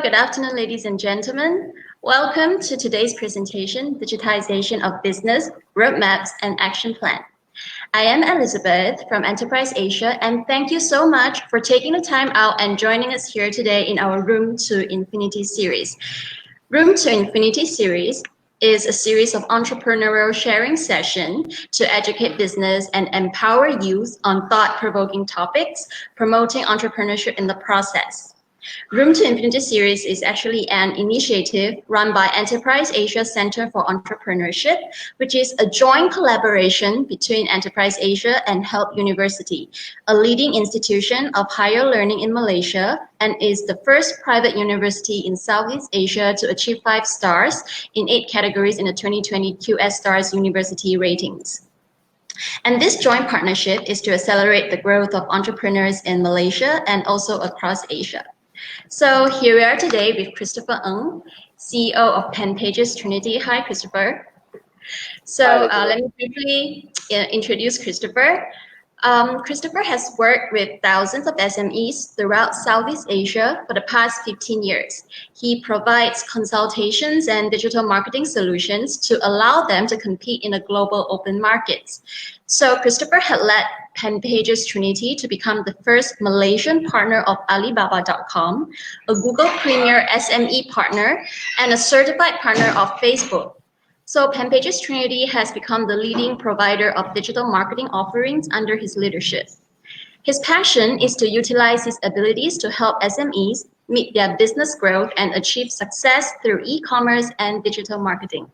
good afternoon, ladies and gentlemen. Welcome to today's presentation, Digitisation of Business, Roadmaps and Action Plan. I am Elizabeth from Enterprise Asia, and thank you so much for taking the time out and joining us here today in our Room to Infinity series. Room to Infinity series is a series of entrepreneurial sharing sessions to educate business and empower youth on thought-provoking topics, promoting entrepreneurship in the process. Room to Infinity series is actually an initiative run by Enterprise Asia Center for Entrepreneurship, which is a joint collaboration between Enterprise Asia and Help University, a leading institution of higher learning in Malaysia, and is the first private university in Southeast Asia to achieve 5 stars in 8 categories in the 2020 QS Stars University ratings. And this joint partnership is to accelerate the growth of entrepreneurs in Malaysia and also across Asia. So here we are today with Christopher Ng, CEO of Pen Pages Trinity. Hi, Christopher. So let me briefly introduce Christopher. Christopher has worked with thousands of SMEs throughout Southeast Asia for the past 15 years. He provides consultations and digital marketing solutions to allow them to compete in a global open markets. So Christopher had led Pen Pages Trinity to become the first Malaysian partner of Alibaba.com, a Google Premier SME partner, and a certified partner of Facebook. So Pen Pages Trinity has become the leading provider of digital marketing offerings under his leadership. His passion is to utilize his abilities to help SMEs meet their business growth and achieve success through e-commerce and digital marketing.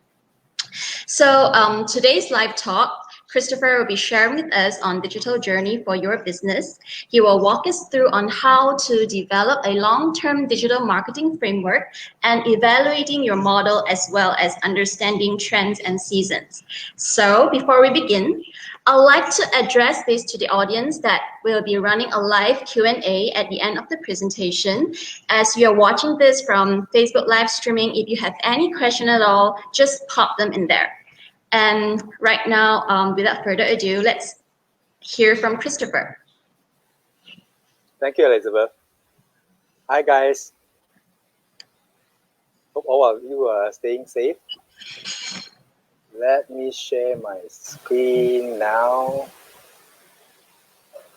So today's live talk, Christopher will be sharing with us on digital journey for your business. He will walk us through on how to develop a long-term digital marketing framework and evaluating your model as well as understanding trends and seasons. So before we begin, I'd like to address this to the audience that we'll be running a live Q&A at the end of the presentation. As you're watching this from Facebook live streaming, if you have any question at all, just pop them in there. And right now, without further ado, let's hear from Christopher. Thank you, Elizabeth. Hi, guys. Hope all of you are staying safe. Let me share my screen now. All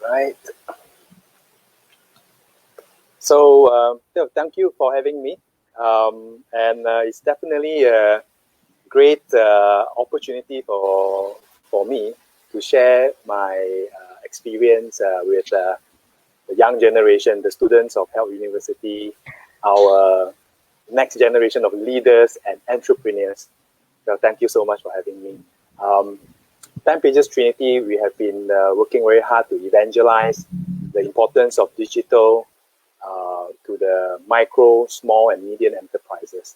right. So, thank you for having me. It's definitely a great opportunity for me to share my experience with the young generation, the students of Help University, our next generation of leaders and entrepreneurs. So thank you so much for having me. Pen Pages Trinity, we have been working very hard to evangelize the importance of digital to the micro, small and medium enterprises.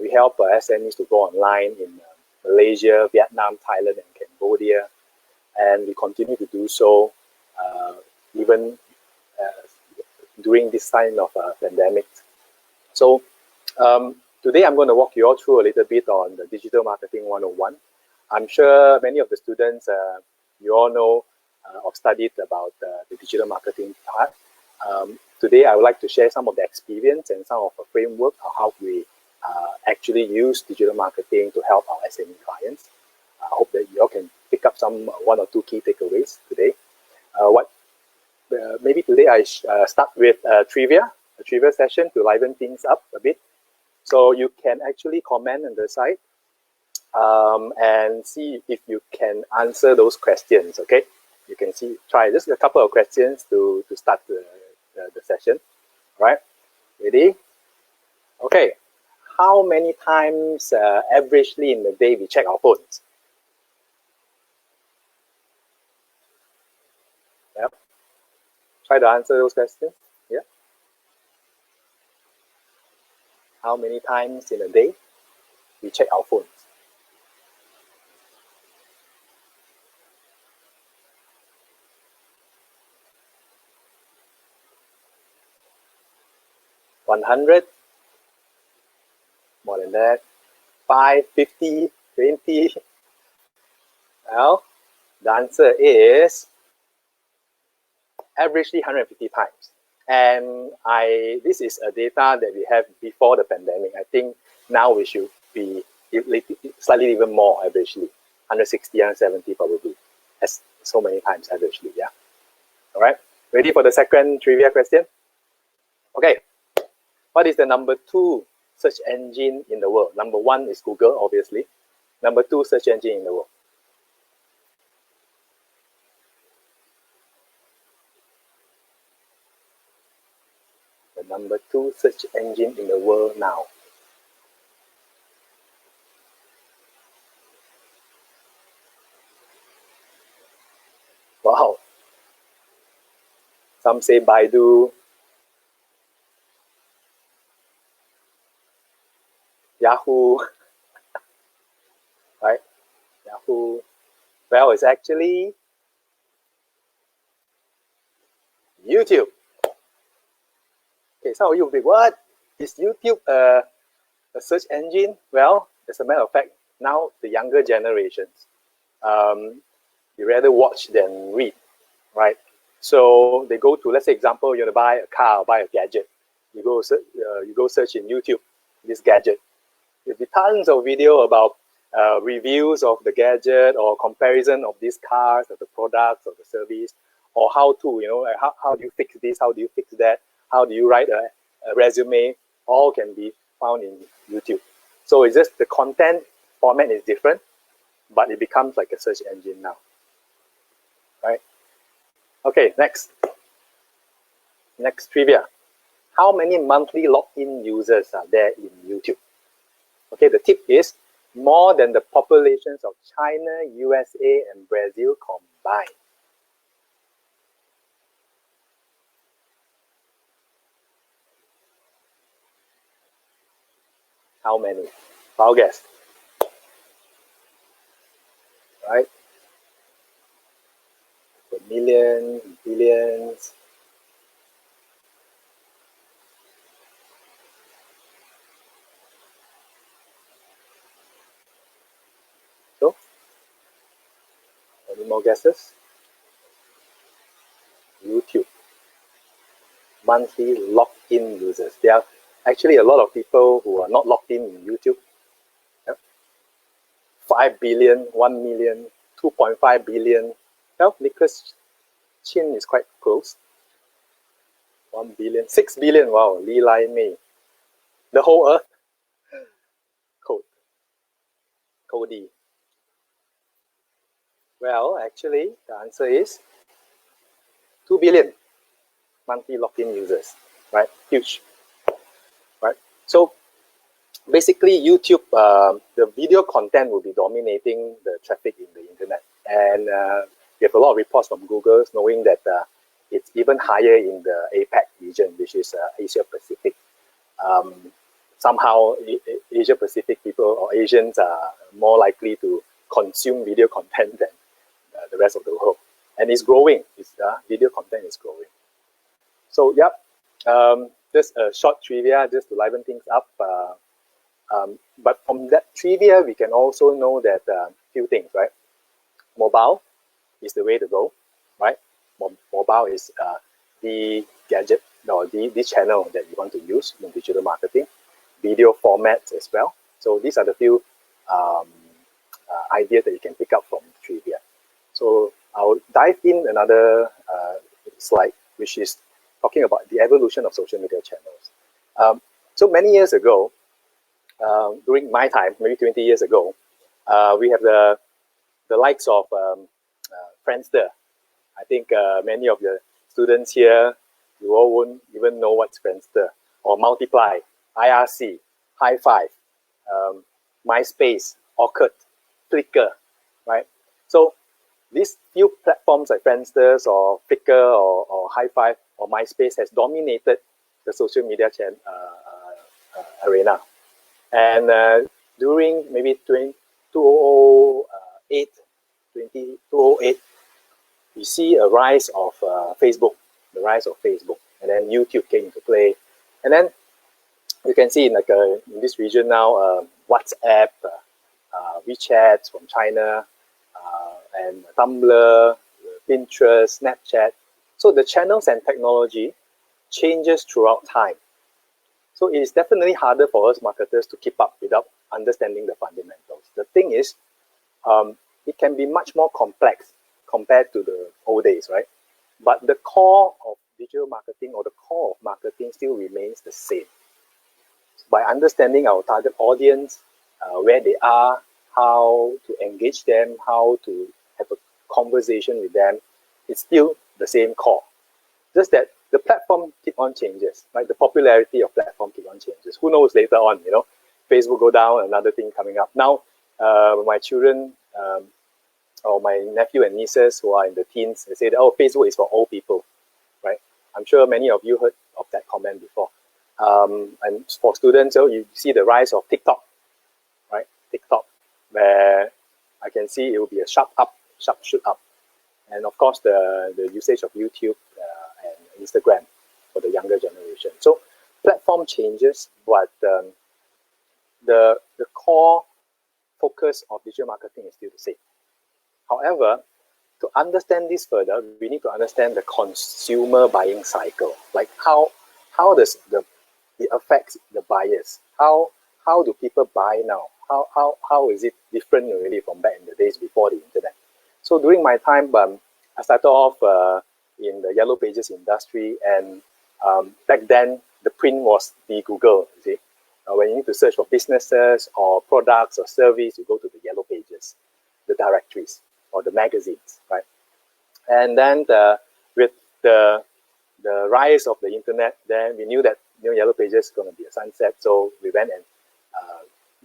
We help SMEs to go online in Malaysia, Vietnam, Thailand, and Cambodia, and we continue to do so even during this time of pandemic. So today I'm going to walk you all through a little bit on the Digital Marketing 101. I'm sure many of the students, you all know or studied about the digital marketing part. Today I would like to share some of the experience and some of the framework of how we actually use digital marketing to help our SME clients. I hope that you all can pick up some 1 or 2 key takeaways today. Maybe today I start with a trivia session to liven things up a bit. So you can actually comment on the site and see if you can answer those questions. Okay, you can try just a couple of questions to start the session. All right, ready? Okay. How many times averagely in the day we check our phones? Yep. Try to answer those questions. Yeah. How many times in a day we check our phones? $100. More than that, 5, 50, 20. Well, the answer is averagely 150 times. And this is a data that we have before the pandemic. I think now we should be slightly even more averagely, 160, 170 probably, as so many times averagely, yeah. All right, ready for the second trivia question? Okay, what is the number 2 search engine in the world? Number 1 is Google, obviously. Number 2 search engine in the world. The number 2 search engine in the world now. Wow. Some say Baidu, Yahoo, right? Yahoo. Well, it's actually YouTube. Okay, some of you will be, what? Is YouTube a search engine? Well, as a matter of fact, now the younger generations, they rather watch than read, right? So they go to, let's say, example, you want to buy a car or buy a gadget. You go search in YouTube, this gadget. There'll be tons of video about reviews of the gadget or comparison of these cars or the products or the service, or how to, how do you fix this, how do you fix that, how do you write a resume, all can be found in YouTube. So it's just the content format is different, but it becomes like a search engine now, right? Okay, next trivia. How many monthly login users are there in YouTube? Okay, the tip is more than the populations of China, USA, and Brazil combined. How many? I'll guess. Right? A million, billions. So, any more guesses? YouTube. Monthly logged-in users. There are actually a lot of people who are not logged in YouTube. 5 billion, 1 million, 2.5 billion. Well, Nicholas Chin is quite close. 1 billion, 6 billion. Wow, Li Lai Mei. The whole earth. Cody. Well, actually, the answer is 2 billion monthly login users, right? Huge, right? So basically, YouTube, the video content will be dominating the traffic in the internet. And we have a lot of reports from Google knowing that it's even higher in the APAC region, which is Asia Pacific. Somehow, Asia Pacific people or Asians are more likely to consume video content than the rest of the world. And it's growing. Video content is growing. So, yep, just a short trivia just to liven things up. But from that trivia, we can also know that few things, right? Mobile is the way to go, right? Mobile is the gadget or the channel that you want to use in digital marketing. Video formats as well. So these are the few ideas that you can pick up from trivia. So I'll dive in another slide, which is talking about the evolution of social media channels. So many years ago, during my time, maybe 20 years ago, we have the likes of Friendster. I think many of the students here, you all won't even know what's Friendster, or Multiply, IRC, High Five, MySpace, Orkut, Flickr, right? So these few platforms like Friendster or Flickr or High Five or MySpace has dominated the social media arena. And during maybe 2008, we see a rise of Facebook, and then YouTube came into play. And then you can see in this region now, WhatsApp, WeChat from China, and Tumblr, Pinterest, Snapchat. So the channels and technology changes throughout time. So it is definitely harder for us marketers to keep up without understanding the fundamentals. The thing is, it can be much more complex compared to the old days, right? But the core of digital marketing or the core of marketing still remains the same. By understanding our target audience, where they are, how to engage them, how to have a conversation with them, it's still the same core. Just that the platform keep on changes, right? The popularity of platform keep on changes. Who knows later on, Facebook go down, another thing coming up. Now, my children or my nephew and nieces who are in the teens, they say that, oh, Facebook is for old people, right? I'm sure many of you heard of that comment before. And for students, so you see the rise of TikTok, right? TikTok, where I can see it will be a sharp shoot up. And of course, the usage of YouTube and Instagram for the younger generation. So platform changes, but the core focus of digital marketing is still the same. However, to understand this further, we need to understand the consumer buying cycle. Like how does it affects the buyers? How do people buy now? How is it different really from back in the days before the internet? So during my time, I started off in the Yellow Pages industry, and back then the print was the Google. You see, when you need to search for businesses or products or service, you go to the Yellow Pages, the directories or the magazines, right? And then with the rise of the internet, then we knew that Yellow Pages is going to be a sunset. So we went and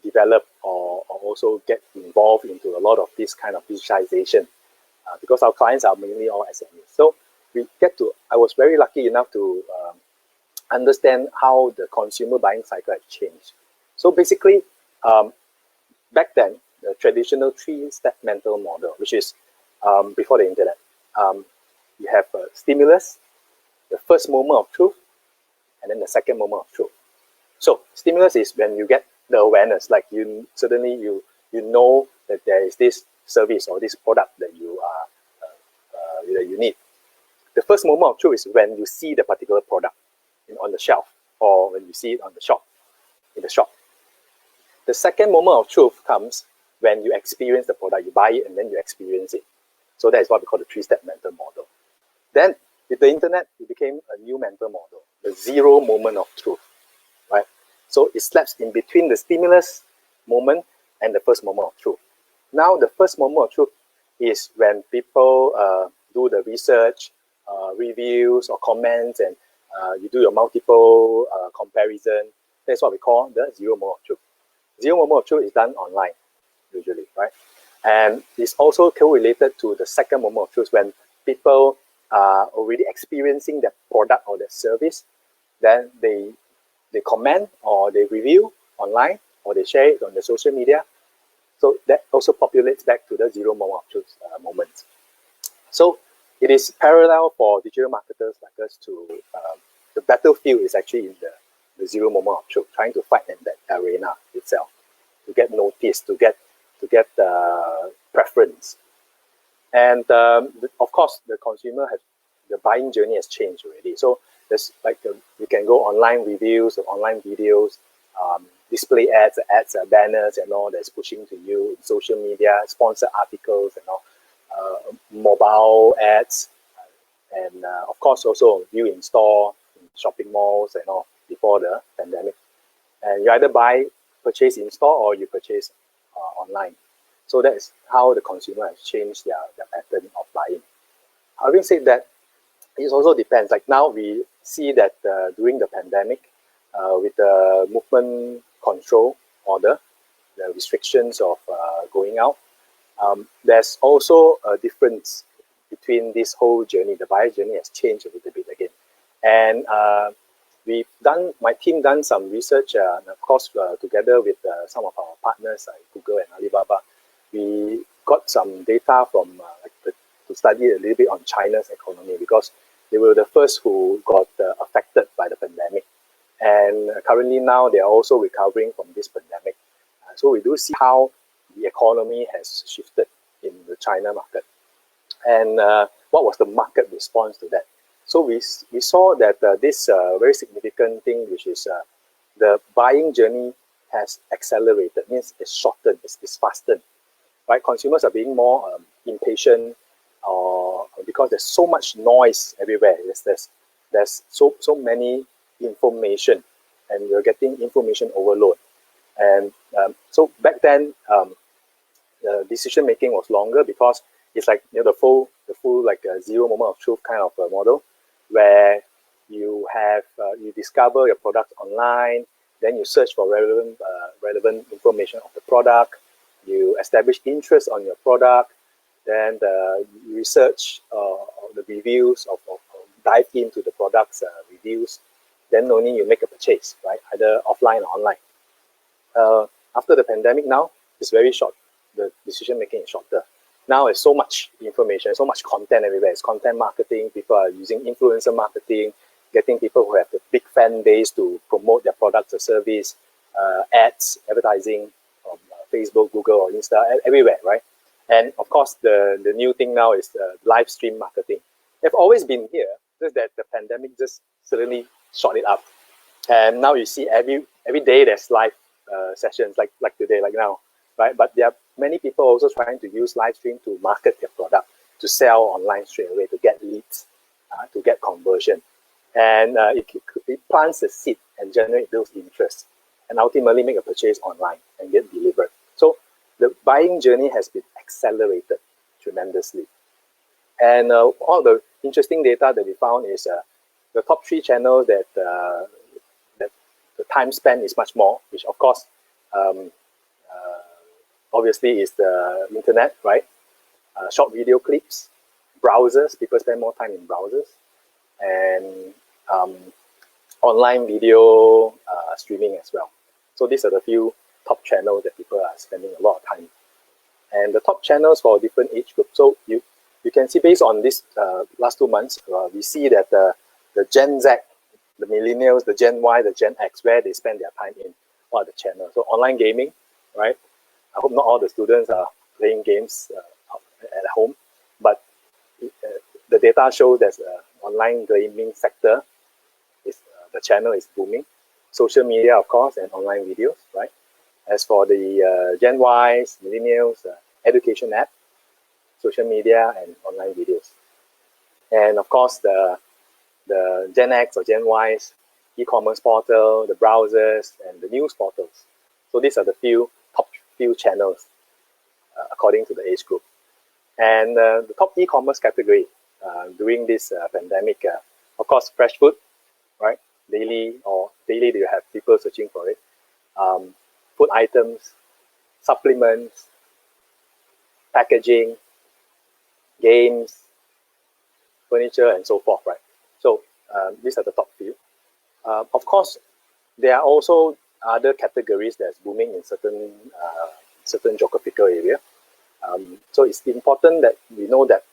develop or also get involved into a lot of this kind of digitization because our clients are mainly all SMEs. So I was very lucky enough to understand how the consumer buying cycle has changed. So basically, back then, the traditional three-step mental model, which is before the internet, you have a stimulus, the first moment of truth, and then the second moment of truth. So stimulus is when you get the awareness, like suddenly you know that there is this service or this product that you need. The first moment of truth is when you see the particular product on the shelf or when you see it in the shop. The second moment of truth comes when you experience the product, you buy it and then you experience it. So that is what we call the three-step mental model. Then with the internet, it became a new mental model, the zero moment of truth, right? So it slaps in between the stimulus moment and the first moment of truth. Now the first moment of truth is when people do the research, reviews or comments, and you do your multiple comparison. That's what we call the zero moment of truth. Zero moment of truth is done online, usually, right? And it's also correlated to the second moment of truth when people are already experiencing that product or that service, then they comment or they review online or they share it on the social media. So that also populates back to the zero moment of truth moments. So it is parallel for digital marketers like us to, the battlefield is actually in the zero moment of truth, trying to fight in that arena itself, to get noticed, to get preference. And of course, the the buying journey has changed already. So there's you can go online reviews or online videos, display ads, banners and all that's pushing to you in social media, sponsored articles and all, mobile ads, and of course also view in store, in shopping malls and all before the pandemic. And you either purchase in store or you purchase online. So that is how the consumer has changed their pattern of buying. Having said that, it also depends. Like now we see that during the pandemic, with the movement control order, the restrictions of going out, there's also a difference between this whole journey. The buyer journey has changed a little bit again. And my team done some research, and of course, together with some of our partners like Google and Alibaba, we got some data from to study a little bit on China's economy because they were the first who got affected by the pandemic. And currently now they are also recovering from this pandemic. So we do see how the economy has shifted in the China market. And what was the market response to that? So we saw that this very significant thing, which is the buying journey has accelerated, means it's shortened, it's fastened, right? Consumers are being more impatient, or because there's so much noise everywhere. There's so many information, and we're getting information overload. And so back then, the decision making was longer because it's like, you know, the full like zero moment of truth kind of a model, where you have you discover your product online, then you search for relevant information of the product, you establish interest on your product, then you research the reviews of dive into the product's reviews, then only you make a purchase, right? Either offline or online. After the pandemic now, it's very short. The decision making is shorter. Now there's so much information, so much content everywhere. It's content marketing. People are using influencer marketing, getting people who have the big fan base to promote their products or service, ads, advertising on Facebook, Google, or Insta, everywhere, right? And of course, the new thing now is live stream marketing. They've always been here, just that the pandemic just suddenly shot it up. And now you see every day there's live sessions like today, like now, right? But there are many people also trying to use live stream to market their product, to sell online straight away, to get leads, to get conversion. And it plants the seed and generate those interests, and ultimately make a purchase online and get delivered. So the buying journey has been accelerated tremendously. And all the interesting data that we found is the top 3 channels that the time spent is much more, which of course, obviously is the internet, right? Short video clips, browsers, people spend more time in browsers, and online video streaming as well. So these are the few top channels that people are spending a lot of time. And the top channels for different age groups. So you can see based on this last 2 months, we see that the Gen Z, the millennials, the Gen Y, the Gen X, where they spend their time in, what are the channels? So online gaming, right? I hope not all the students are playing games at home, but the data shows that online gaming sector is the channel is booming. Social media, of course, and online videos, right? As for the Gen Ys, millennials, education app, social media, and online videos. And of course, the Gen X or Gen Ys, e-commerce portal, the browsers, and the news portals. So these are the top few channels according to the age group. And the top e-commerce category during this pandemic, of course, fresh food, right? Daily you have people searching for it. Food items, supplements, packaging, games, furniture, and so forth, right? So these are the top few. Of course, there are also other categories that's booming in certain geographical area. So it's important that we know that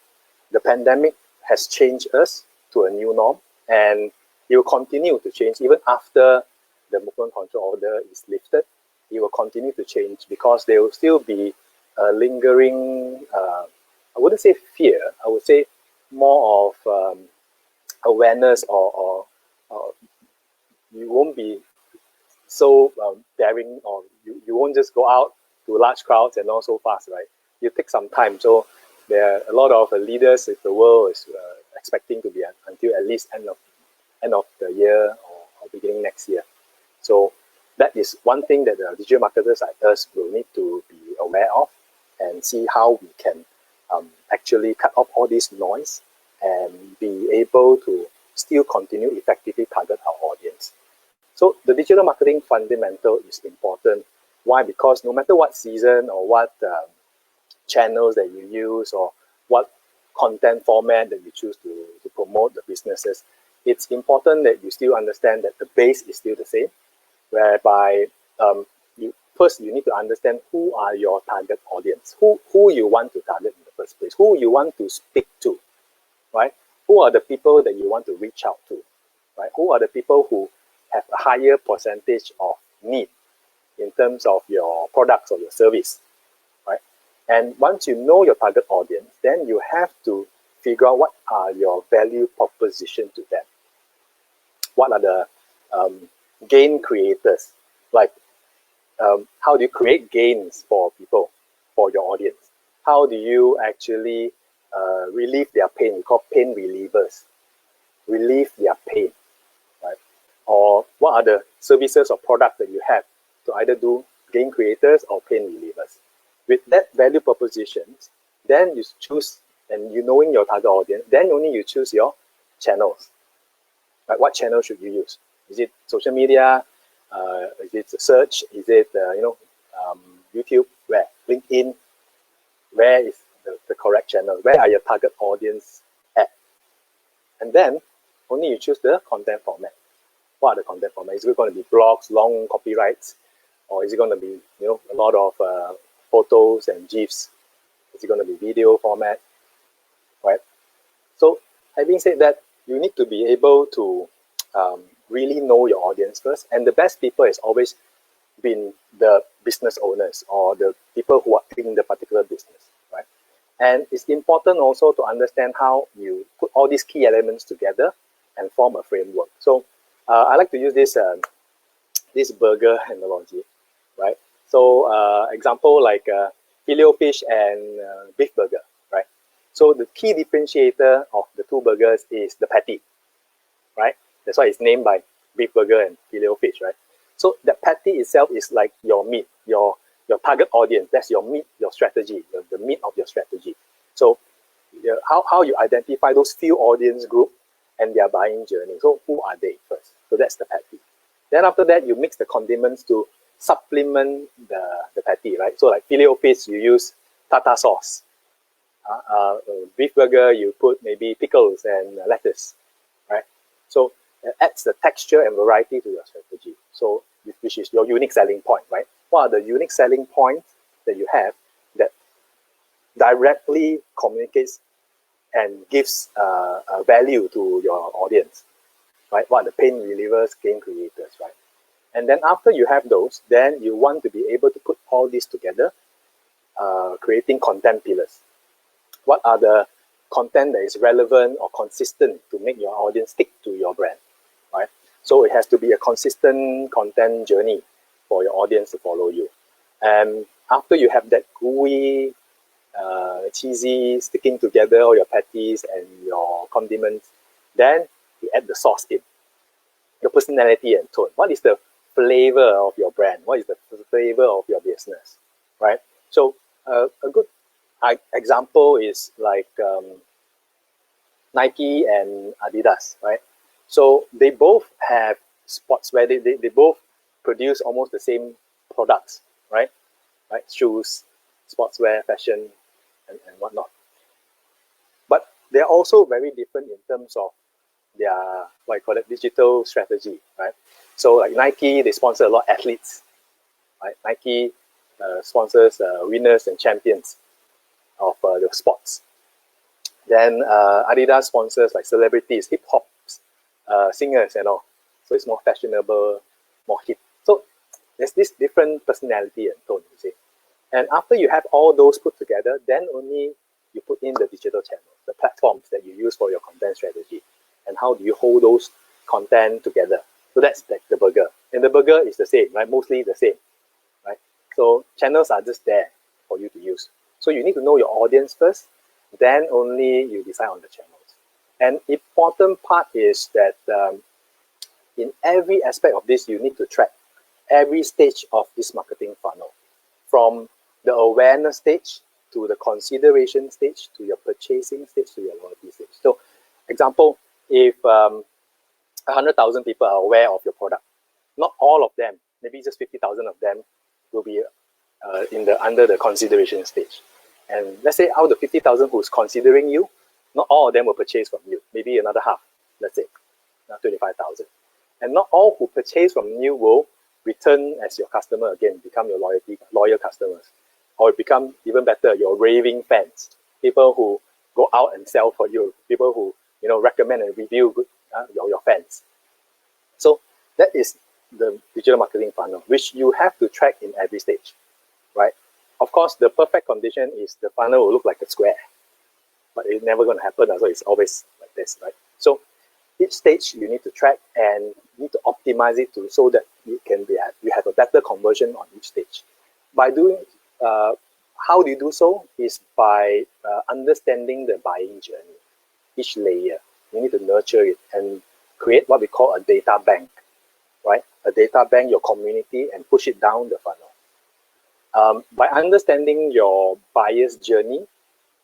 the pandemic has changed us to a new norm, and it will continue to change even after the movement control order is lifted. It will continue to change because there will still be a lingering, I wouldn't say fear, I would say more of awareness, or you won't be so daring, or you won't just go out to large crowds and all so fast, right? You take some time. So there are a lot of leaders if the world is expecting to be until at least end of the year or beginning next year. So that is one thing that the digital marketers like us will need to be aware of and see how we can actually cut off all this noise and be able to still continue effectively target our audience. So the digital marketing fundamental is important. Why? Because no matter what season or what channels that you use or what content format that you choose to promote the businesses, it's important that you still understand that the base is still the same, whereby first you need to understand who are your target audience, who you want to target in the first place, who you want to speak to, right? Who are the people that you want to reach out to, right? Who are the people who have a higher percentage of need in terms of your products or your service, right? And once you know your target audience, then you have to figure out what are your value proposition to them. What are the gain creators? Like, how do you create gains for people, for your audience? How do you actually relieve their pain? We call pain relievers. Relieve their pain, right? Or what are the services or products that you have to either do gain creators or pain relievers? With that value propositions, then you choose, and you knowing your target audience, then only you choose your channels. Like, what channel should you use? Is it social media? Is it search? Is it YouTube? Where? LinkedIn? Where is the correct channel? Where are your target audience at? And then only you choose the content format. What are the content formats? Is it going to be blogs, long copyrights, or is it going to be a lot of photos and GIFs? Is it going to be video format? Right. So having said that, you need to be able to really know your audience first. And the best people has always been the business owners or the people who are in the particular business, right? And it's important also to understand how you put all these key elements together and form a framework. So I like to use this this burger analogy, right? So example like Filet-O-Fish and beef burger, right? So the key differentiator of the two burgers is the patty, right? That's why it's named by beef burger and Filet-O-Fish, right? So the patty itself is like your meat, your target audience. That's your meat, your strategy, the meat of your strategy. So how you identify those few audience group and their buying journey. So who are they first? So that's the patty. Then after that, you mix the condiments to supplement the patty, right? So like Filet-O-Fish, you use tartar sauce. Beef burger, you put maybe pickles and lettuce, right? So it adds the texture and variety to your strategy. So which is your unique selling point, right? What are the unique selling points that you have that directly communicates and gives a value to your audience, right? What are the pain relievers, gain creators, right? And then after you have those, then you want to be able to put all this together, creating content pillars. What are the content that is relevant or consistent to make your audience stick to your brand, right? So it has to be a consistent content journey for your audience to follow you. And after you have that gooey, cheesy, sticking together all your patties and your condiments, then you add the sauce in. Your personality and tone. What is the flavor of your brand? What is the flavor of your business, right? So a good example is like Nike and Adidas, right? So they both have sportswear. They both produce almost the same products, right? Right, shoes, sportswear, fashion, and whatnot. But they're also very different in terms of their, what I call it, digital strategy, right? So like Nike, they sponsor a lot of athletes, right? Nike sponsors winners and champions of the sports. Then Adidas sponsors like celebrities, hip hop singers and all. So it's more fashionable, more hip. So there's this different personality and tone, you see. And after you have all those put together, then only you put in the digital channels, the platforms that you use for your content strategy. And how do you hold those content together? So that's like the burger. And the burger is the same, right? Mostly the same, right? So channels are just there for you to use. So you need to know your audience first, then only you decide on the channels. And important part is that in every aspect of this, you need to track every stage of this marketing funnel, from the awareness stage to the consideration stage to your purchasing stage to your loyalty stage. So, example, if 100,000 people are aware of your product, not all of them, maybe just 50,000 of them will be under the consideration stage. And let's say out of the 50,000 who's considering you, not all of them will purchase from you. Maybe another half, let's say, 25,000. And not all who purchase from you will return as your customer again, become your loyal customers, or become even better, your raving fans, people who go out and sell for you, people who recommend and review good, your fans. So that is the digital marketing funnel, which you have to track in every stage, right? Of course, the perfect condition is the funnel will look like a square, but it's never going to happen. So it's always like this, right? So each stage you need to track and you need to optimize it so that you have a better conversion on each stage. By doing, how do you do so? Is by understanding the buying journey, each layer. You need to nurture it and create what we call a data bank, right? A data bank, your community, and push it down the funnel. By understanding your buyer's journey,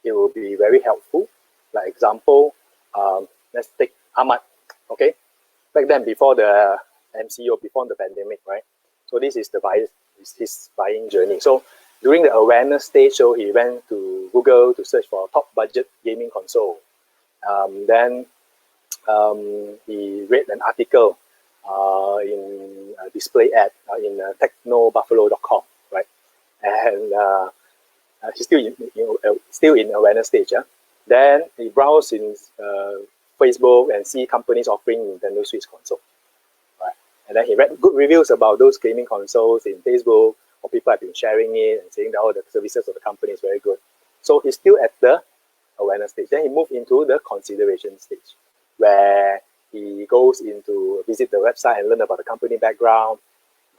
it will be very helpful. Like example, let's take Ahmad, okay? Back then, before the MCO, before the pandemic, right? So this is his buying journey. So during the awareness stage, so he went to Google to search for a top budget gaming console. Then he read an article in a display ad in technobuffalo.com, right? And he's still in awareness stage. Then he browsed in Facebook and see companies offering Nintendo Switch console, right? And then he read good reviews about those gaming consoles in Facebook, or people have been sharing it and saying that all the services of the company is very good. So he's still at the awareness stage. Then he moved into the consideration stage, where he goes into visit the website and learn about the company background.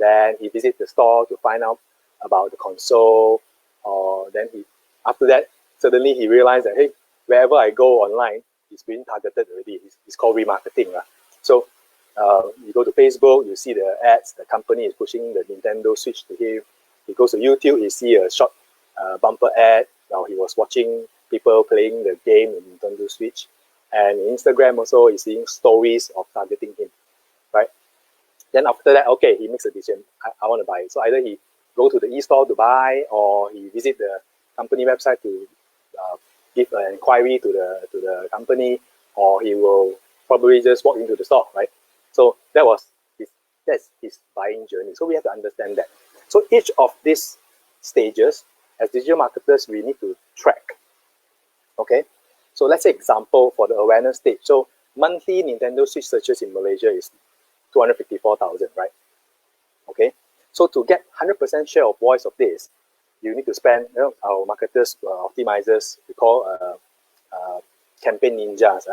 Then he visits the store to find out about the console. Or then after that, suddenly he realized that, hey, wherever I go online, it's being targeted already. It's called remarketing. So you go to Facebook, you see the ads, the company is pushing the Nintendo Switch to him. He goes to YouTube, he see a short bumper ad. Now he was watching people playing the game in Nintendo Switch. And Instagram also is seeing stories of targeting him, right? Then after that, okay, he makes a decision. I want to buy it. So either he go to the e-store to buy, or he visit the company website to give an inquiry to the company, or he will probably just walk into the store, right? So that's his buying journey. So we have to understand that. So each of these stages, as digital marketers, we need to track. Okay, so let's say example for the awareness stage. So monthly Nintendo Switch searches in Malaysia is 254,000, right? Okay, so to get 100% share of voice of this, you need to spend, our marketers, optimizers, we call campaign ninjas.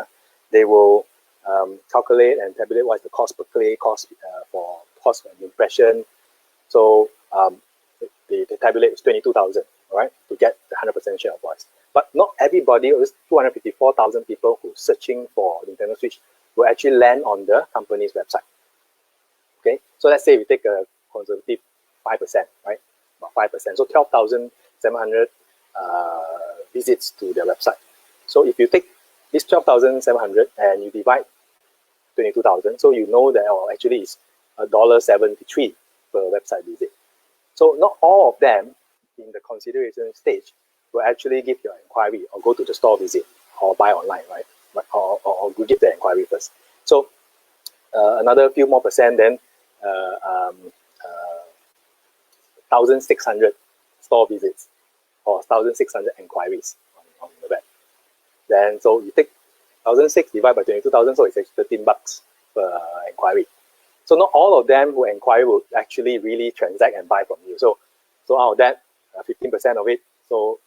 They will calculate and tabulate what is the cost per click, cost for cost per impression. So they tabulate 22,000, right, to get the 100% share of voice. But not everybody, 254,000 people who are searching for Nintendo Switch will actually land on the company's website. Okay, so let's say we take a conservative 5%, right? About 5%. So 12,700 visits to their website. So if you take this 12,700 and you divide 22,000, so you know that actually it's $1.73 per website visit. So not all of them in the consideration stage will actually give your inquiry or go to the store visit or buy online, right? Or give the inquiry first. So another few more percent, then 1,600 store visits or 1,600 inquiries on the web. Then so you take 1,600 divided by 22,000, so it's $13 per inquiry. So not all of them who inquire will actually really transact and buy from you. So out of that, 15% of it, so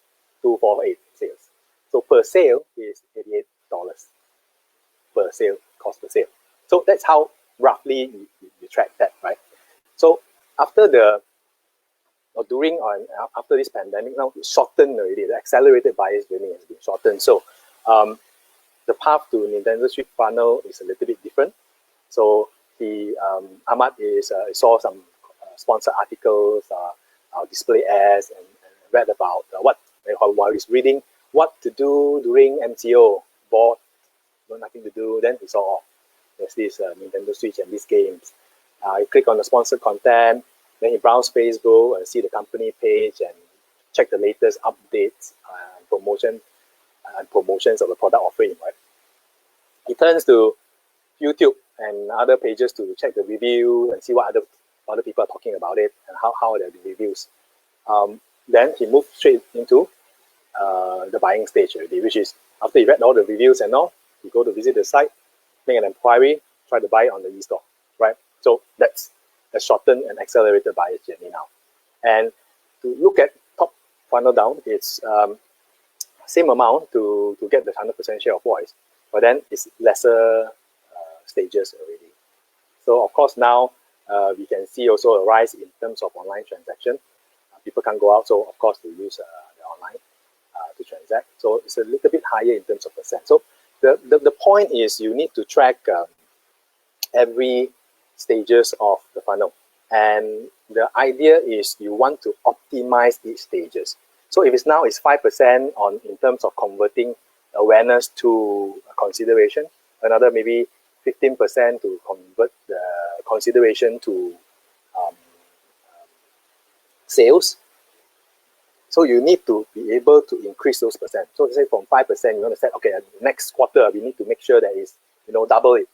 248 sales. So per sale is $88 per sale, cost per sale. So that's how roughly you track that, right? So after during or after this pandemic, now it's shortened already. The accelerated buyer's journey has been shortened. So the path to Nintendo Switch funnel is a little bit different. So Ahmad saw some sponsored articles, display ads, and read about while he's reading what to do during MCO, bored, nothing to do. Then he saw, there's this Nintendo Switch and these games. He clicked on the sponsored content, then he browsed Facebook and see the company page and check the latest updates and promotions of the product offering, right? He turns to YouTube and other pages to check the review and see what other people are talking about it and how are the reviews. Then he moved straight into the buying stage already, which is after he read all the reviews and all, you go to visit the site, make an inquiry, try to buy it on the e-store, right? So that's a shortened and accelerated buyer's journey now. And to look at top funnel down, it's same amount to get the 100% share of voice, but then it's lesser stages already. So of course now we can see also a rise in terms of online transaction. People can't go out, so of course they use the online to transact. So it's a little bit higher in terms of percent. So the point is you need to track every stages of the funnel. And the idea is you want to optimize each stages. So if it's now it's 5% on in terms of converting awareness to consideration, another maybe 15% to convert the consideration to sales. So you need to be able to increase those percent. So say from 5%, you want to say, okay, next quarter we need to make sure that is double it,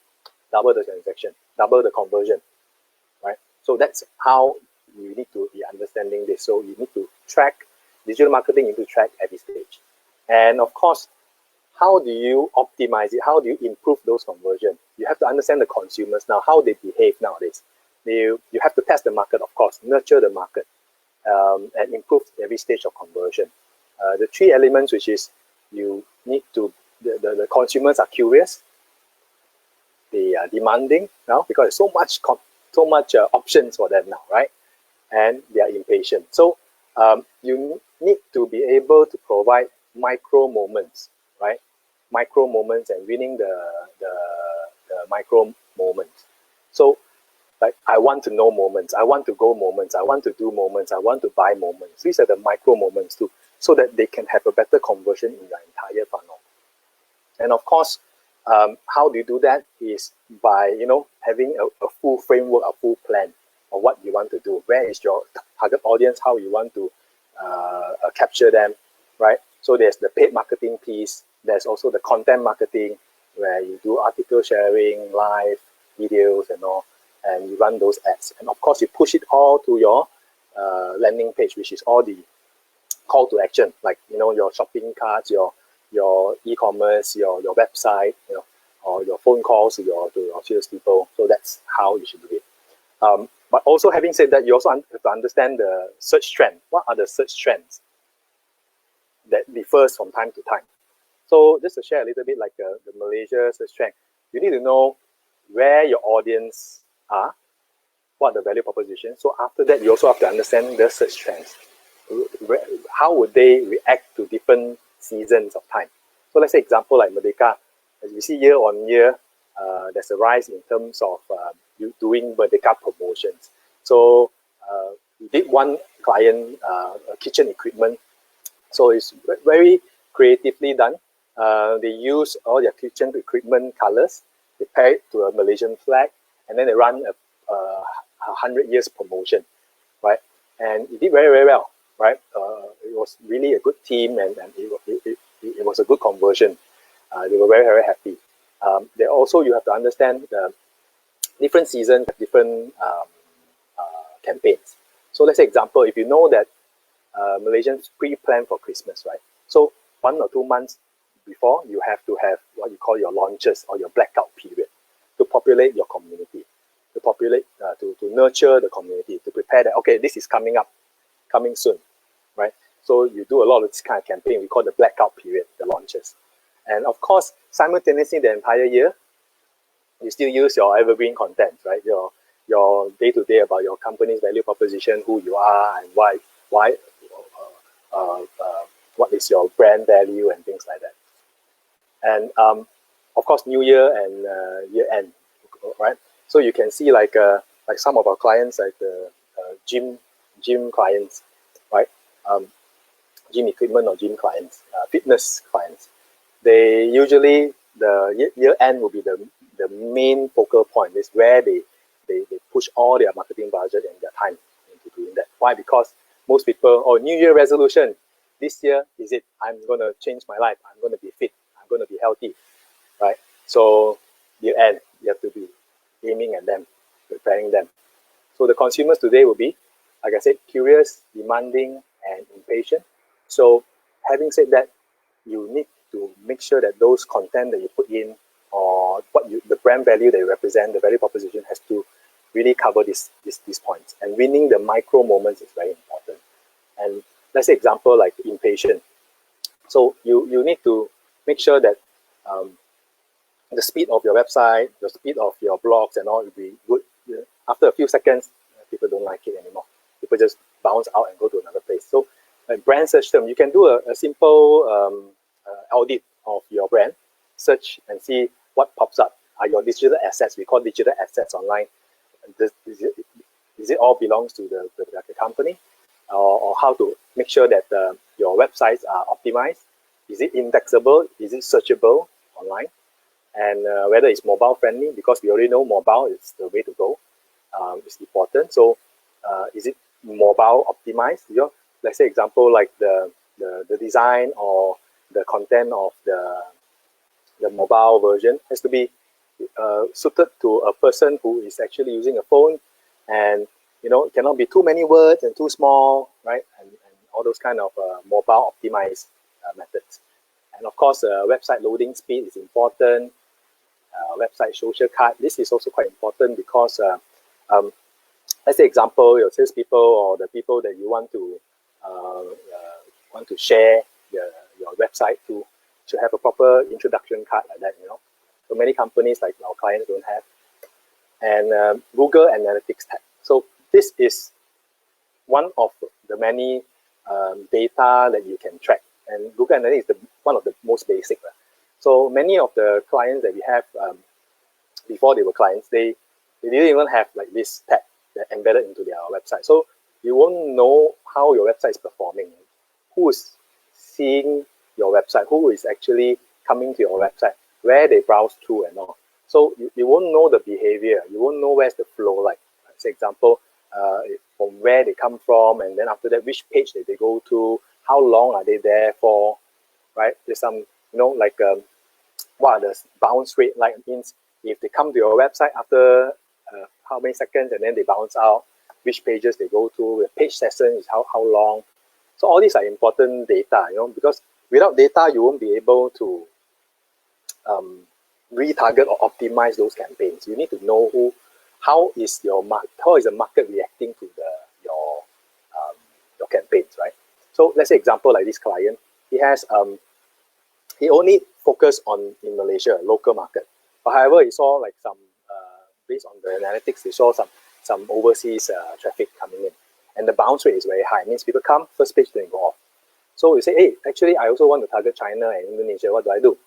double the transaction, double the conversion, right? So that's how you need to be understanding this. So you need to track digital marketing, you need to track every stage. And of course, how do you optimize it? How do you improve those conversions? You have to understand the consumers now, how they behave nowadays. You have to test the market, of course, nurture the market, and improve every stage of conversion. The three elements, which is you need to, the consumers are curious, they are demanding now because there's so much options for them now, right? And they are impatient. So you need to be able to provide micro moments, right? Micro moments and winning the micro moments. So like I want to know moments, I want to go moments, I want to do moments, I want to buy moments. These are the micro moments too, so that they can have a better conversion in your entire funnel. And of course, how do you do that is by having a full framework, a full plan of what you want to do. Where is your target audience? How you want to capture them, right? So there's the paid marketing piece. There's also the content marketing where you do article sharing, live videos and all, and you run those ads. And of course, you push it all to your landing page, which is all the call to action, like your shopping carts, your e-commerce, your website, or your phone calls to your salespeople. So that's how you should do it. But also, having said that, you also have to understand the search trend. What are the search trends that differs from time to time? So just to share a little bit, like the Malaysia search trend, you need to know where your audience are, what are the value proposition. So after that, you also have to understand the search trends. How would they react to different seasons of time? So let's say example like Merdeka, as you see year on year, there's a rise in terms of you doing Merdeka promotions. So we did one client kitchen equipment. So it's very creatively done. They use all their kitchen equipment colors, they pair it to a Malaysian flag, and then they run a 100 years promotion, right? And it did very, very well, right? It was really a good team, and it was a good conversion. They were very, very happy. They also, you have to understand the different seasons, different campaigns. So let's say example, if you know that Malaysians pre-plan for Christmas, right? So 1 or 2 months before, you have to have what you call your launches or your blackout period to populate your community, to populate, to nurture the community, to prepare that, okay, this is coming up, coming soon, right? So you do a lot of this kind of campaign, we call the blackout period, the launches. And of course, simultaneously the entire year, you still use your evergreen content, right? Your day-to-day about your company's value proposition, who you are and why what is your brand value and things like that. And of course, New Year and year end, right? So you can see like some of our clients, like the gym clients, right? Gym equipment or gym clients, fitness clients. They usually, the year end will be the main focal point. Is where they push all their marketing budget and their time into doing that. Why? Because most people, New Year resolution, this year is it, I'm going to change my life, I'm going to be fit, I'm going to be healthy, right? So year end, you have to be aiming at them, preparing them. So the consumers today will be, like I said, curious, demanding, and impatient. So having said that, you need to make sure that those content that you put in, or the brand value that you represent, the value proposition has to really cover these points. And winning the micro moments is very important. And let's say example like impatient. So you need to make sure that the speed of your website, the speed of your blogs and all will be good. After a few seconds, people don't like it anymore. People just bounce out and go to another place. So brand search term, you can do a simple audit of your brand, search and see what pops up. Are your digital assets, we call digital assets online, is it all belongs to the company? Or how to make sure that your websites are optimized? Is it indexable? Is it searchable online? And whether it's mobile friendly, because we already know mobile is the way to go. It's important. So is it mobile optimized? Let's say example like the design or the content of the mobile version has to be suited to a person who is actually using a phone, and it cannot be too many words and too small, right? And all those kind of mobile optimized methods. And of course, website loading speed is important. Website social card, this is also quite important because let's say example, your salespeople or the people that you want to share your website to should have a proper introduction card like that. So many companies like our clients don't have. And Google Analytics tab. So this is one of the many data that you can track, and Google Analytics is one of the most basic. So many of the clients that we have before they were clients, they didn't even have like this tab that embedded into their website. So you won't know how your website is performing, who is seeing your website, who is actually coming to your website, where they browse through and all. So you won't know the behavior. You won't know where's the flow like. For example, from where they come from, and then after that, which page did they go to, how long are they there for, right? There's some, like what are the bounce rate like? It means if they come to your website after how many seconds and then they bounce out, which pages they go to, the page session is how long. So all these are important data, because without data, you won't be able to retarget or optimize those campaigns. You need to know how is the market reacting to your campaigns, right? So let's say example like this client, he only focused in Malaysia, local market. But however, he saw like some based on the analytics, they saw some overseas traffic coming in, and the bounce rate is very high. It means people come first page then go off. So you say, hey, actually, I also want to target China and Indonesia. What do I do?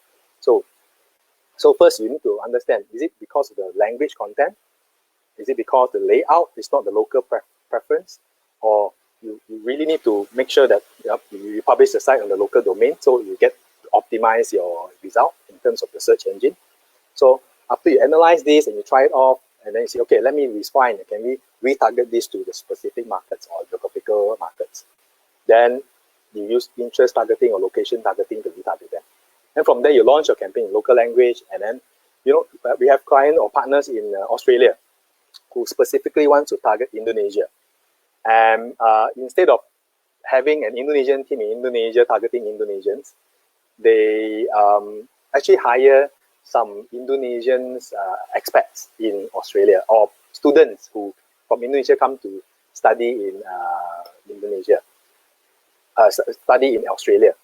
So first, you need to understand, is it because of the language content? Is it because the layout is not the local preference? Or you really need to make sure that you publish the site on the local domain so you get to optimize your result in terms of the search engine. So after you analyze this and you try it off, and then you say, okay, let me refine. Can we retarget this to the specific markets or geographical markets? Then you use interest targeting or location targeting to retarget them. And from there, you launch your campaign in local language. And then, we have clients or partners in Australia who specifically want to target Indonesia. And instead of having an Indonesian team in Indonesia targeting Indonesians, they actually hire some Indonesian expats in Australia, or students who from Indonesia come to study in Indonesia, study in Australia.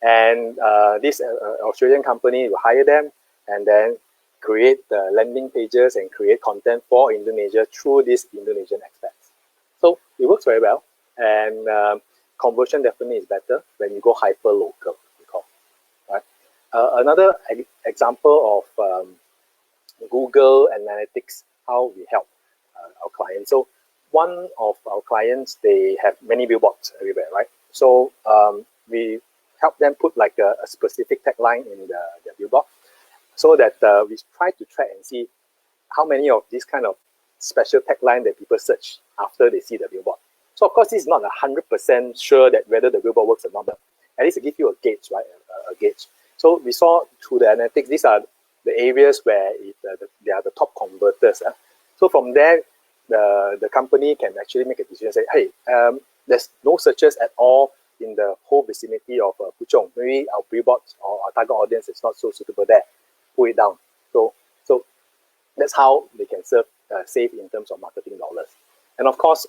And this Australian company will hire them and then create the landing pages and create content for Indonesia through these Indonesian expats. So it works very well, and conversion definitely is better when you go hyper local. Right? Another example of Google Analytics, how we help our clients. So one of our clients, they have many billboards everywhere, right? So we help them put like a specific tagline in their billboard, so that we try to track and see how many of these kind of special tagline that people search after they see the billboard. So of course, this is not 100% sure that whether the billboard works or not, but at least to give you a gauge, right? A gauge. So we saw through the analytics, these are the areas where they are the top converters. So from there, the company can actually make a decision and say, hey, there's no searches at all in the whole vicinity of Puchong. Maybe our billboards or our target audience is not so suitable there. Pull it down. So that's how they can save in terms of marketing dollars. And of course,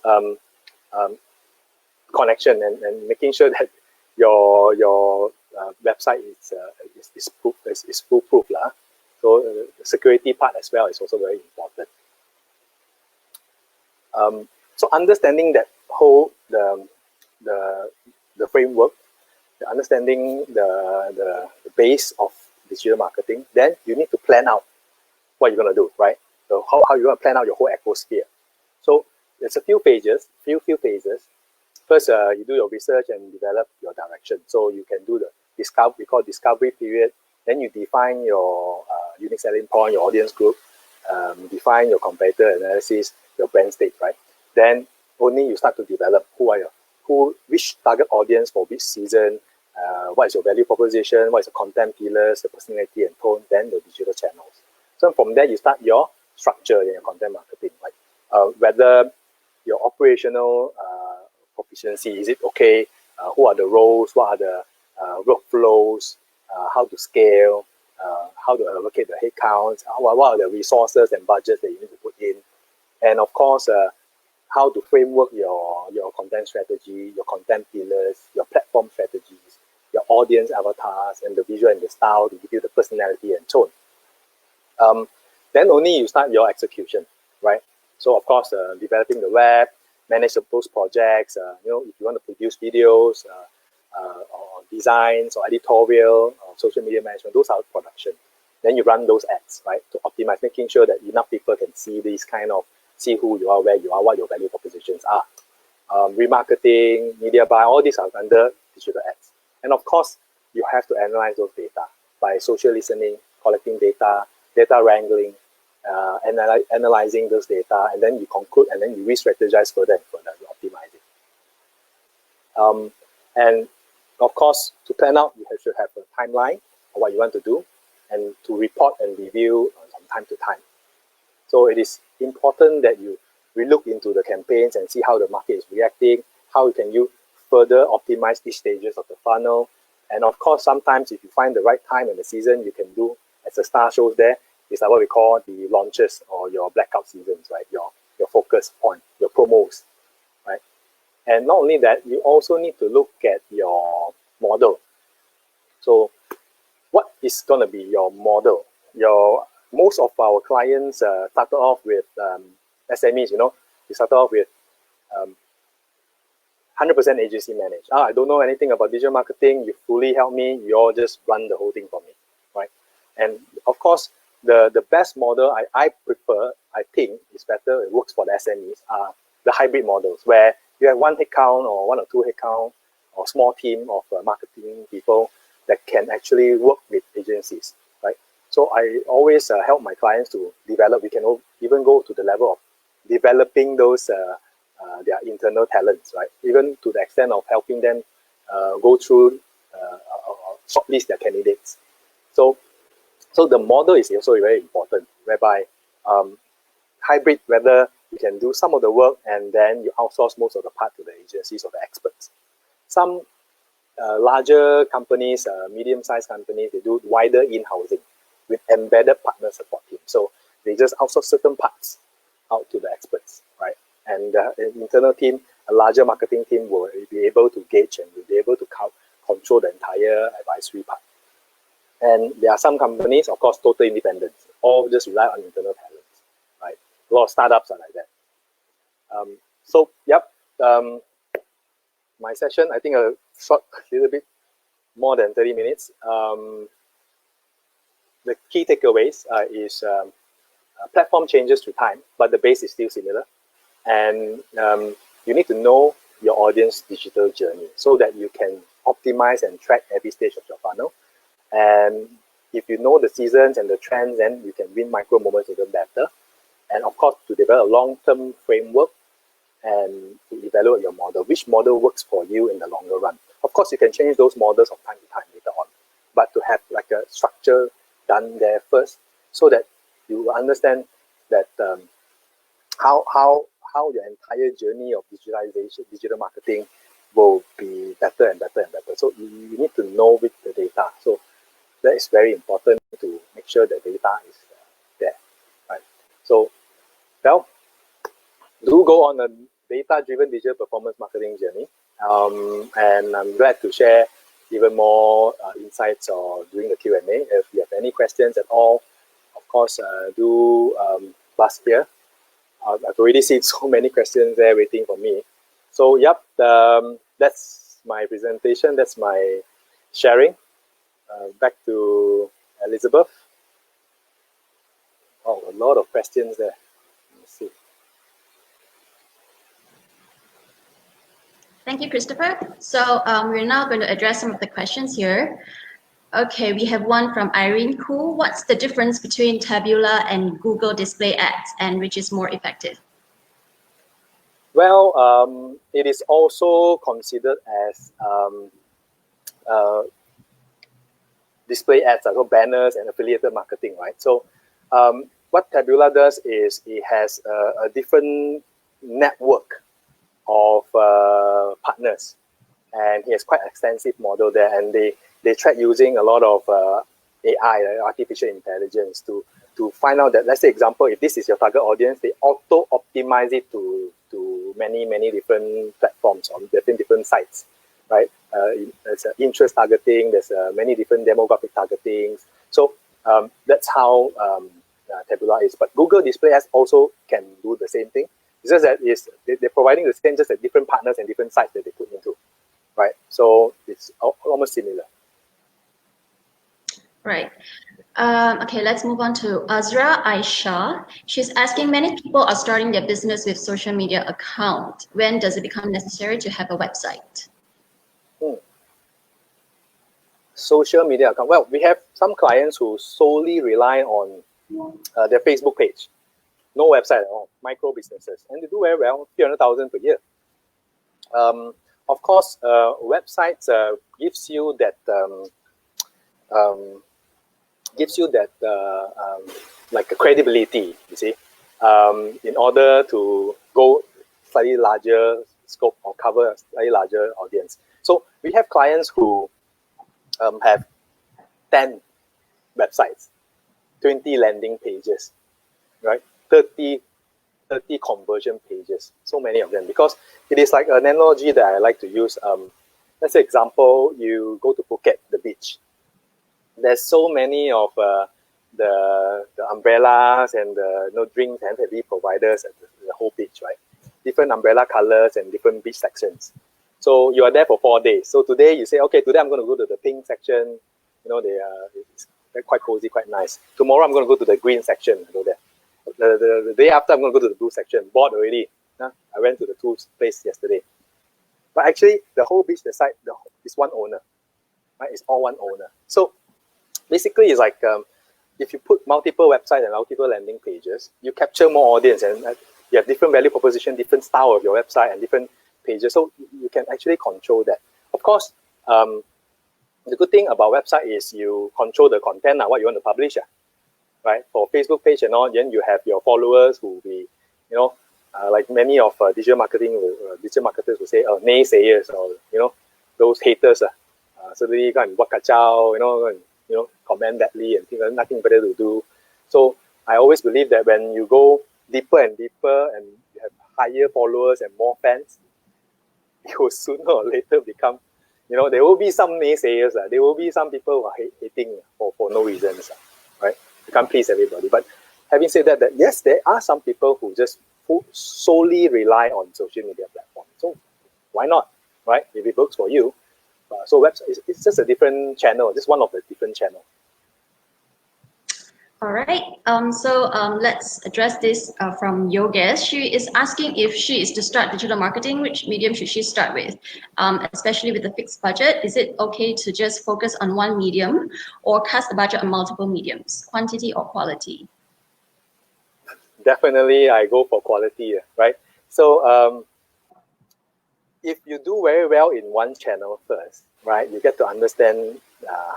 connection and making sure that your website is foolproof lah. So the security part as well is also very important. So understanding that whole the framework, understanding the base of digital marketing, then you need to plan out what you're going to do, right? So how you're going to plan out your whole ecosphere. So there's a few phases. First, you do your research and develop your direction. So you can do the we call discovery period. Then you define your unique selling point, your audience group, define your competitor analysis, your brand state, right? Then only you start to develop which target audience for which season, what is your value proposition, what is the content pillars, the personality and tone, then the digital channels. So from there, you start your structure in your content marketing, like whether your operational proficiency, is it okay? Who are the roles? What are the workflows? How to scale? How to allocate the headcounts? What are the resources and budgets that you need to put in? And of course, how to framework your content strategy, your content pillars, your platform strategies, your audience avatars, and the visual and the style to give you the personality and tone. Then only you start your execution, right? So of course, developing the web, manage those projects. If you want to produce videos, or designs, or editorial, or social media management, those are production. Then you run those ads, right, to optimize, making sure that enough people can see see who you are, where you are, what your value propositions are. Remarketing, media buy, all these are under digital ads. And of course, you have to analyze those data by social listening, collecting data wrangling, analyzing those data, and then you conclude, and then you re-strategize further and further, you optimize it. And of course, to plan out, you should have a timeline of what you want to do, and to report and review from time to time. So it is important that you look into the campaigns and see how the market is reacting, how can you further optimize each stages of the funnel. And of course, sometimes if you find the right time in the season, you can do, as the star shows there, is what we call the launches or your blackout seasons, right? Your focus point, your promos, right? And not only that, you also need to look at your model. So what is going to be your model? Most of our clients started off with SMEs, they started off with 100% agency managed. I don't know anything about digital marketing. You fully help me. You all just run the whole thing for me, right? And of course, the best model I prefer, I think is better, it works for the SMEs, are the hybrid models where you have one headcount or one or two headcount or small team of marketing people that can actually work with agencies, right? So I always help my clients to develop. We can even go to the level of developing those their internal talents, right? Even to the extent of helping them go through shortlist their candidates. So the model is also very important, whereby hybrid, whether you can do some of the work and then you outsource most of the part to the agencies or the experts. Some larger companies, medium-sized companies, they do wider in-housing with embedded partner support team. So they just outsource certain parts out to the experts, right? And an internal team, a larger marketing team will be able to gauge and will be able to control the entire advisory part. And there are some companies, of course, total independence, all just rely on internal talents, right? A lot of startups are like that. My session, I think a little bit more than 30 minutes. The key takeaways is platform changes through time, but the base is still similar. And you need to know your audience digital journey so that you can optimize and track every stage of your funnel. And if you know the seasons and the trends, then you can win micro moments even better. And of course, to develop a long-term framework and to evaluate your model, which model works for you in the longer run. Of course, you can change those models from time to time later on, but to have like a structure done there first, so that you understand that how your entire journey of digitalization, digital marketing will be better and better and better. So you need to know with the data. So that is very important to make sure the data is there, right? So, well, do go on a data-driven digital performance marketing journey. And I'm glad to share even more insights or during the Q&A. If you have any questions at all, of course, do blast here. I've already seen so many questions there waiting for me. So, yep, that's my presentation. That's my sharing. Back to Elizabeth. Oh, a lot of questions there. Let's see. Thank you, Christopher. So we're now going to address some of the questions here. Okay, we have one from Irene Koo. What's the difference between Tabula and Google Display Ads, and which is more effective? Well, it is also considered as display ads, so banners and affiliated marketing, right? So what Tabula does is it has a different network of partners, and he has quite an extensive model there, and they track using a lot of AI, artificial intelligence, to find out that, let's say example, if this is your target audience, they auto optimize it to many different platforms on different sites, right? There's interest targeting, there's many different demographic targetings. So that's how Tabula is. But Google Display Ads also can do the same thing. It's just that they're providing the same, just at different partners and different sites that they put into, right? So it's almost similar. Right. Okay, let's move on to Azra Aisha. She's asking, many people are starting their business with social media account. When does it become necessary to have a website? Social media account. Well, we have some clients who solely rely on their Facebook page. No website at all, micro businesses. And they do very well, 300,000 per year. Of course, websites gives you that like a credibility, you see, in order to go slightly larger scope or cover a slightly larger audience. So we have clients who have 10 websites, 20 landing pages, right? 30 conversion pages, so many of them, because it is like an analogy that I like to use. Let's say example, you go to Phuket, the beach. There's so many of the umbrellas and the drinks and heavy providers at the whole beach, right? Different umbrella colors and different beach sections. So you are there for 4 days. So today you say, okay, today I'm going to go to the pink section. You know, they're quite cozy, quite nice. Tomorrow I'm going to go to the green section. Go there. The day after I'm going to go to the blue section. Bored already. I went to the two place yesterday. But actually, the whole beach, the site, is one owner. Right? It's all one owner. So basically, it's like if you put multiple websites and multiple landing pages, you capture more audience, and you have different value proposition, different style of your website, and different pages. So you can actually control that. Of course, the good thing about website is you control the content, what you want to publish. Right? For Facebook page and all, then you have your followers who will be, you know, like many of digital marketers will say, naysayers, or those haters. Suddenly go and wakachao, comment badly and think nothing better to do. So I always believe that when you go deeper and deeper and you have higher followers and more fans, it will sooner or later become, there will be some naysayers. There will be some people who are hating for no reasons, right? You can't please everybody. But having said that, yes, there are some people who solely rely on social media platforms. So why not, right? If it works for you. So website, it's just a different channel, just one of the different channels. All right. Let's address this from Yogesh. She is asking, if she is to start digital marketing, which medium should she start with? Especially with a fixed budget, is it okay to just focus on one medium or cast the budget on multiple mediums, quantity or quality? Definitely, I go for quality, right? So if you do very well in one channel first, right, you get to understand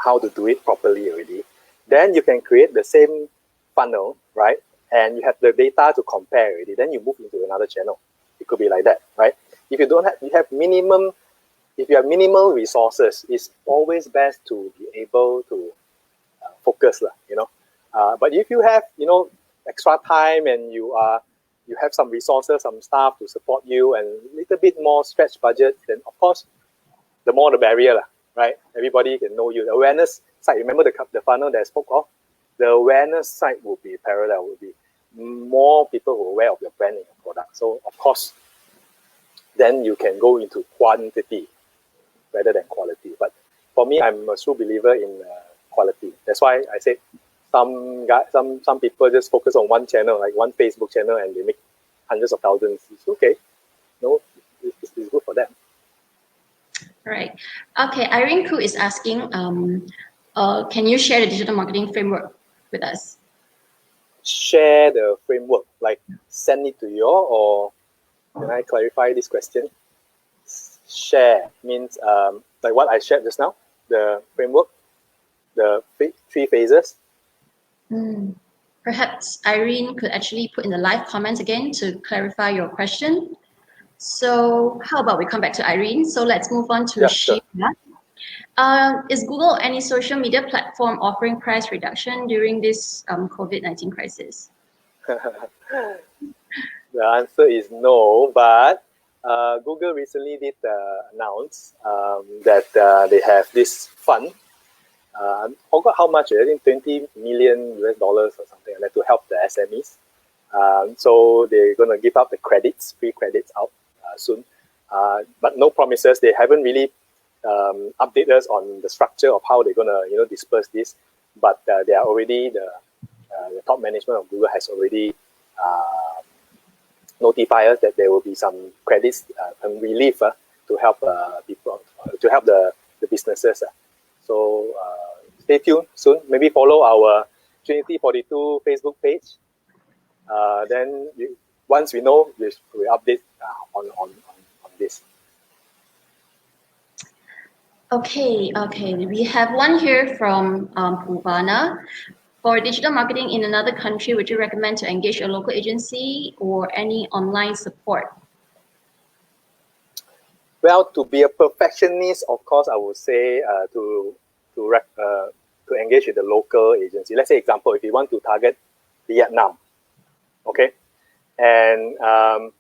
how to do it properly already. Then you can create the same funnel, right? And you have the data to compare already. Then you move into another channel. It could be like that, right? If you have minimal resources, it's always best to be able to focus, But if you have, extra time and you have some resources, some staff to support you, and a little bit more stretched budget, then of course, the more the barrier, right? Everybody can know you. The awareness side, remember the funnel that I spoke of? The awareness side will be parallel, will be more people who are aware of your brand and your product. So, of course, then you can go into quantity rather than quality. But for me, I'm a true believer in quality. That's why I said some people just focus on one channel, like one Facebook channel, and they make hundreds of thousands. It's okay. No, it's good for them. Right. Okay, Irene Koo is asking, can you share the digital marketing framework with us? Share the framework, like send it to you, or can I clarify this question? Share means like what I shared just now, the framework, the three phases. Perhaps Irene could actually put in the live comments again to clarify your question. So how about we come back to Irene? So let's move on to Sheila. Sure. Is Google any social media platform offering price reduction during this COVID-19 crisis? The answer is no, but Google recently did announce that they have this fund. I forgot how much, I think $20 million or something like that, to help the SMEs. So they're going to give out the credits, free credits out soon. But no promises. They haven't really updated us on the structure of how they're going to disperse this. But they are already, the top management of Google has already notify us that there will be some credits and relief to help people, to help the businesses. So stay tuned soon. Maybe follow our Trinity 42 Facebook page. Then once we know, we update on this. Okay. We have one here from Puvana. For digital marketing in another country, would you recommend to engage a local agency or any online support? Well, to be a perfectionist, of course, I would say to engage with the local agency. Let's say, example, if you want to target Vietnam, okay, and of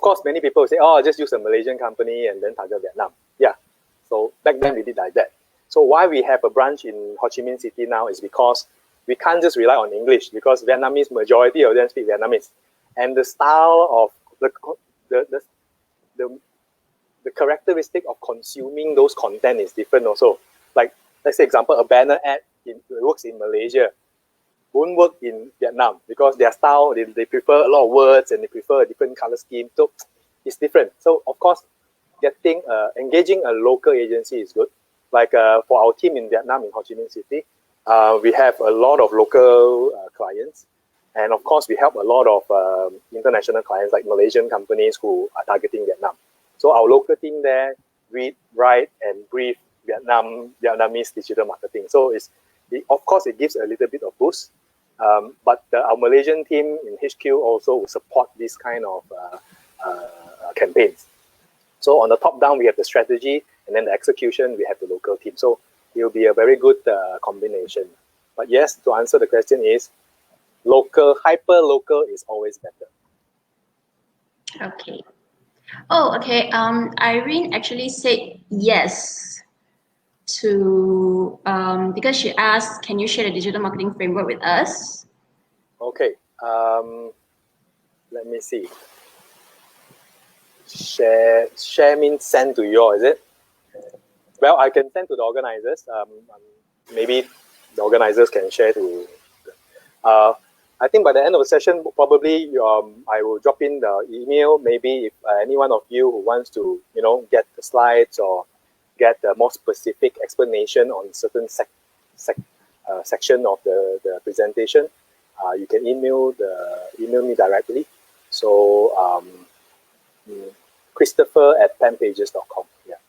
course, many people say, oh, just use a Malaysian company and then target Vietnam. Yeah, so back then we did like that. So why we have a branch in Ho Chi Minh City now is because we can't just rely on English, because Vietnamese, majority of them speak Vietnamese. And the style of the characteristic of consuming those content is different also. Like, let's say example, a banner ad works in Malaysia, won't work in Vietnam, because their style, they prefer a lot of words and they prefer a different color scheme. So it's different. So of course, engaging a local agency is good. Like for our team in Vietnam, in Ho Chi Minh City, we have a lot of local clients. And of course, we help a lot of international clients, like Malaysian companies who are targeting Vietnam. So our local team there read, write, and brief Vietnamese digital marketing. So of course, it gives a little bit of boost. But our Malaysian team in HQ also will support this kind of campaigns. So on the top down, we have the strategy, and then the execution, we have the local team. So it will be a very good combination. But yes, to answer the question is, hyper local is always better. Okay. Oh, okay. Irene actually said yes to because she asked, can you share the digital marketing framework with us? Okay. Let me see. Share means send to you, is it? Well, I can send to the organizers. Maybe the organizers can share to. I think by the end of the session, probably I will drop in the email. Maybe if any one of you who wants to, get the slides or get a more specific explanation on certain section of the presentation, you can email me directly. So Christopher@penpages.com. Yeah.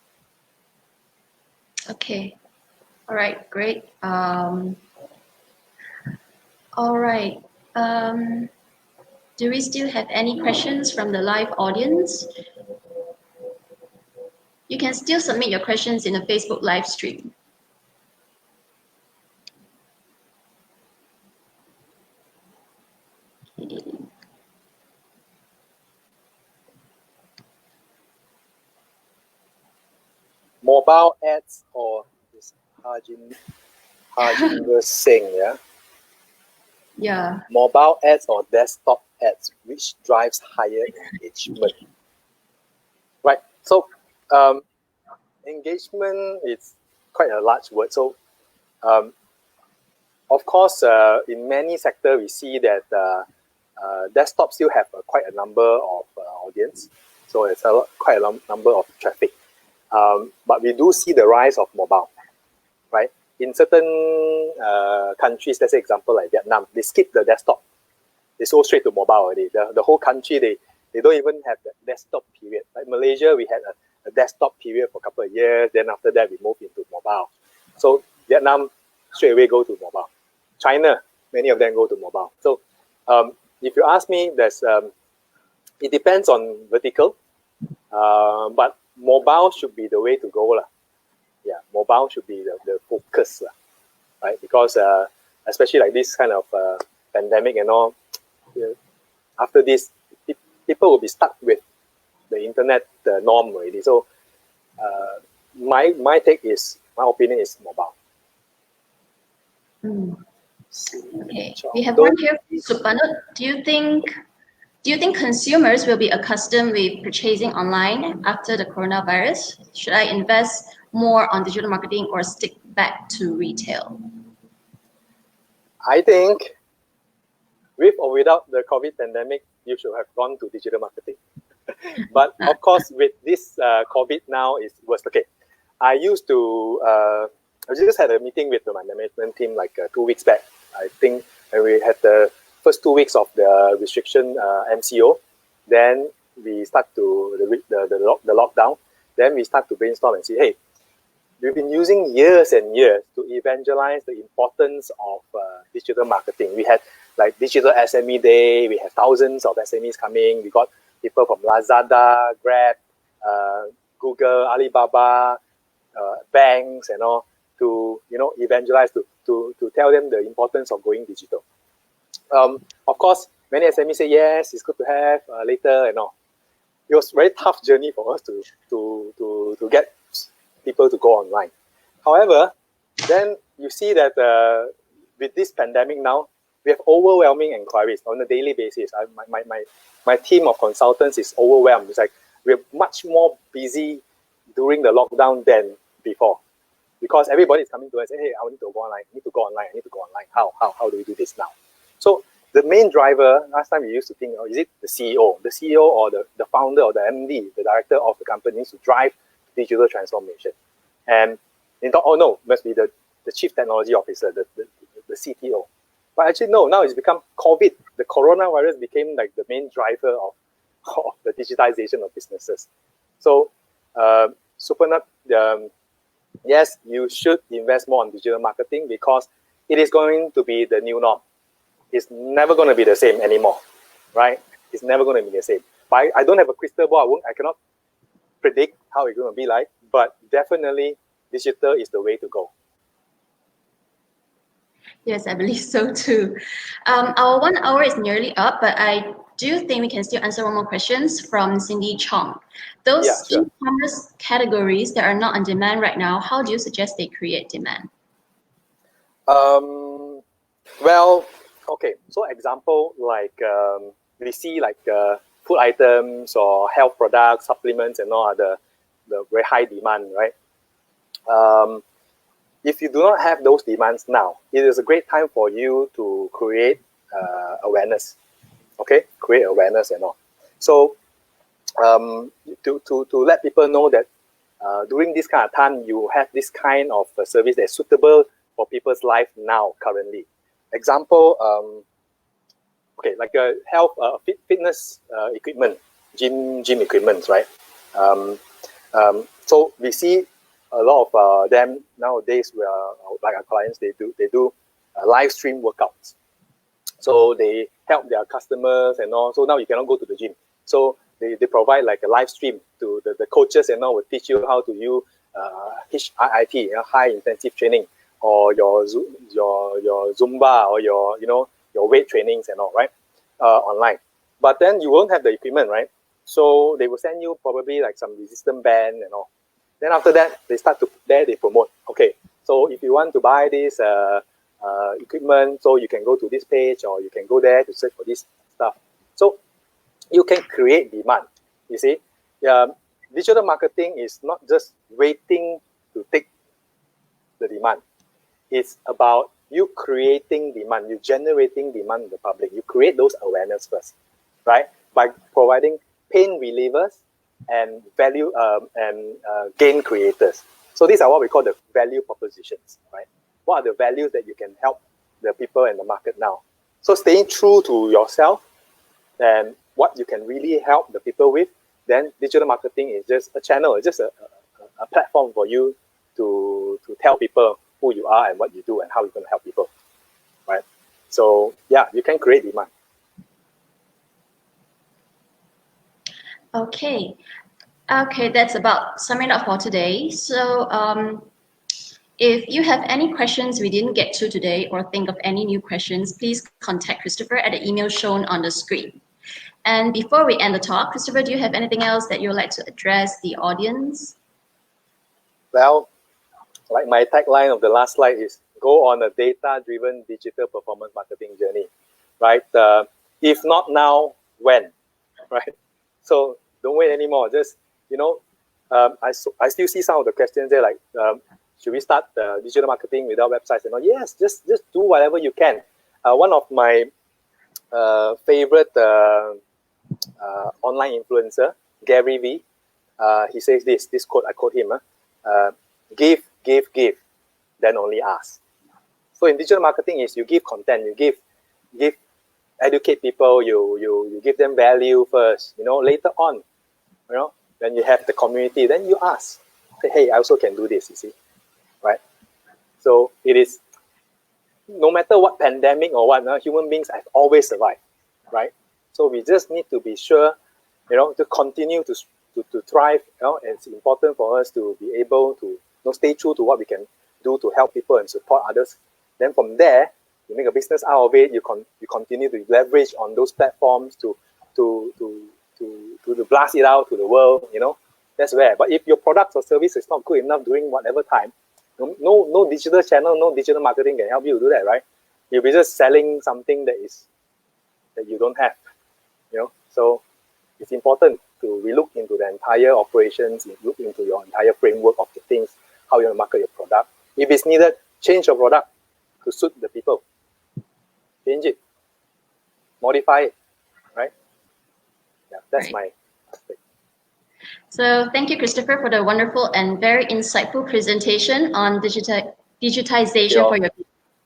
Okay. All right. Great. All right. Do we still have any questions from the live audience? You can still submit your questions in the Facebook live stream. Okay. mobile ads or this Harjinder Singh, yeah? Yeah. Mobile ads or desktop ads, which drives higher engagement? Right. So engagement is quite a large word. So of course, in many sectors, we see that desktop still have quite a number of audience. So it's quite a number of traffic. But we do see the rise of mobile, right? In certain countries, let's say example like Vietnam, they skip the desktop. They go straight to mobile already. The whole country, they don't even have the desktop period. Like Malaysia, we had a desktop period for a couple of years. Then after that, we moved into mobile. So Vietnam straight away go to mobile. China, many of them go to mobile. So if you ask me, it depends on vertical, but mobile should be the way to go. Yeah, mobile should be the focus, right? Because especially like this kind of pandemic and all, after this, people will be stuck with the internet norm already. So my opinion is mobile. Okay, we have one here from Supanut. Do you think consumers will be accustomed with purchasing online after the coronavirus? Should I invest more on digital marketing or stick back to retail? I think with or without the COVID pandemic, you should have gone to digital marketing. But of course, with this COVID now, is worse. Okay, I used to, I just had a meeting with my management team like 2 weeks back. I think when we had the first 2 weeks of the restriction MCO, then we start to the lockdown. Then we start to brainstorm and say, hey, we've been using years and years to evangelize the importance of digital marketing. We had like Digital SME Day. We had thousands of SMEs coming. We got people from Lazada, Grab, Google, Alibaba, banks, and all to evangelize to tell them the importance of going digital. Of course, many SMEs say yes, it's good to have later and all. It was a very tough journey for us to get people to go online. However, then you see that with this pandemic now, we have overwhelming inquiries on a daily basis. My team of consultants is overwhelmed. It's like we're much more busy during the lockdown than before, because everybody is coming to us and say, hey, I need to go online, I need to go online, I need to go online. How do we do this now? So the main driver, last time we used to think, is it the CEO or the founder or the MD, the director of the company needs to drive digital transformation. And they thought, oh no, must be the chief technology officer, the CTO. But actually, no, now it's become COVID. The coronavirus became like the main driver of the digitization of businesses. So, Supernut, yes, you should invest more on digital marketing because it is going to be the new norm. It's never going to be the same anymore, right? It's never going to be the same. But I don't have a crystal ball. I cannot predict how it's going to be like, but definitely digital is the way to go. Yes, I believe so too. Our 1 hour is nearly up, but I do think we can still answer one more questions from Cindy Chong. Those e-commerce categories that are not on demand right now, how do you suggest they create demand? Well, okay. So example, like we see like food items or health products, supplements and all are the very high demand, right? If you do not have those demands now, it is a great time for you to create awareness. Okay, create awareness and all. So to let people know that during this kind of time, you have this kind of service that is suitable for people's life now, currently. Example, okay, like a health fitness equipment, gym equipment, right? So we see a lot of them nowadays. Like our clients, they do live stream workouts. So they help their customers and all. So now you cannot go to the gym. So they provide like a live stream to the coaches and all will teach you how to use HIIT, high intensive training, or your Zumba or your weight trainings and all, right? Online. But then you won't have the equipment, right? So they will send you probably like some resistance band and all. Then after that, they start to, there they promote. Okay, so if you want to buy this equipment, so you can go to this page or you can go there to search for this stuff. So you can create demand, you see. Digital marketing is not just waiting to take the demand. It's about you creating demand, you generating demand in the public. You create those awareness first, right? By providing pain relievers and value gain creators. So these are what we call the value propositions, right? What are the values that you can help the people in the market now? So staying true to yourself and what you can really help the people with, then digital marketing is just a channel, it's just a platform for you to tell people who you are and what you do and how you're going to help people, right? So yeah, you can create demand. Okay. Okay, that's about summing up for today. So if you have any questions we didn't get to today or think of any new questions, please contact Christopher at the email shown on the screen. And before we end the talk, Christopher, do you have anything else that you would like to address the audience? Well, like my tagline of the last slide is go on a data-driven digital performance marketing journey, right? If not now, when, right? So don't wait anymore. Just, you know, I still see some of the questions there, like, should we start digital marketing without websites? And all? Yes, just do whatever you can. One of my favorite online influencer, Gary V, he says this quote, I quote him, give, then only ask. So in digital marketing is you give content, you give educate people, you give them value first, you know, later on, you know, when you have the community, then you ask, say, hey, I also can do this, you see, right? So it is, no matter what pandemic or what, human beings have always survived, right? So we just need to be sure, you know, to continue to thrive, you know, and it's important for us to be able to, you know, stay true to what we can do to help people and support others. Then from there, you make a business out of it. You continue to leverage on those platforms to blast it out to the world. You know, that's where. But if your product or service is not good enough during whatever time, no digital channel, no digital marketing can help you do that, right? You'll be just selling something that you don't have. You know, so it's important to relook into the entire operations, look into your entire framework of the things, how you want to market your product. If it's needed, change your product to suit the people. Change it, modify it, right? Yeah, that's my aspect. So thank you, Christopher, for the wonderful and very insightful presentation on digitization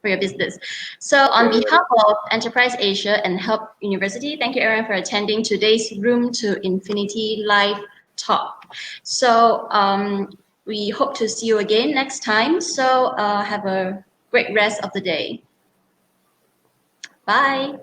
for your business. So on behalf of Enterprise Asia and Help University, thank you everyone for attending today's Room to Infinity live talk. So we hope to see you again next time. So have a great rest of the day. Bye.